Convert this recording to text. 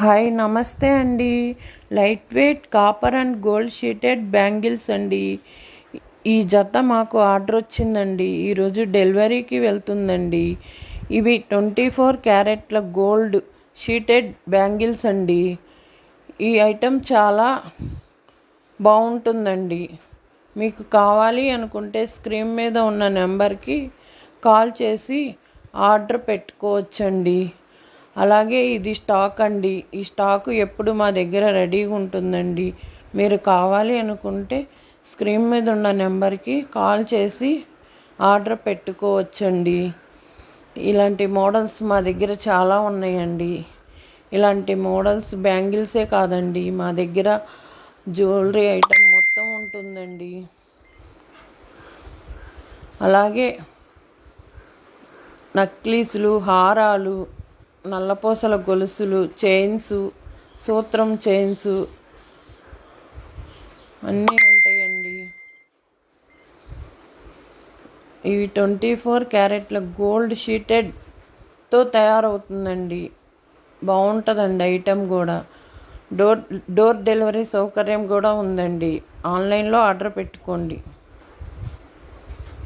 Hi నమస్తే అండి. Light weight copper and gold sheeted bangles అండి. ఈ జత మాకు ఆర్డర్ వచ్చిందండి. ఈరోజు డెలివరీకి వెళ్తుందండి. ఇవి 24 క్యారెట్ల గోల్డ్ షీటెడ్ బ్యాంగిల్స్ అండి. ఈ ఐటెం చాలా బాగుంటుందండి. మీకు కావాలి అనుకుంటే స్క్రీన్ మీద ఉన్న నెంబర్కి కాల్ చేసి ఆర్డర్ పెట్టుకోవచ్చండి. అలాగే ఇది స్టాక్ అండి. ఈ స్టాక్ ఎప్పుడు మా దగ్గర రెడీగా ఉంటుందండి. మీరు కావాలి అనుకుంటే స్క్రీన్ మీద ఉన్న నెంబర్కి కాల్ చేసి ఆర్డర్ పెట్టుకోవచ్చండి. ఇలాంటి మోడల్స్ మా దగ్గర చాలా ఉన్నాయండి. ఇలాంటి మోడల్స్ బ్యాంగిల్సే కాదండి, మా దగ్గర జ్యువెలరీ ఐటెం మొత్తం ఉంటుందండి. అలాగే నక్లీస్లు, హారాలు, నల్లపూసల గొలుసులు, చైన్స్, సూత్రం చైన్స్ అన్నీ ఉంటాయండి. ఇవి 24 క్యారెట్ల గోల్డ్ షీటెడ్తో తయారవుతుందండి. బాగుంటుందండి ఐటెం కూడా. డోర్ డెలివరీ సౌకర్యం కూడా ఉందండి. ఆన్లైన్లో ఆర్డర్ పెట్టుకోండి.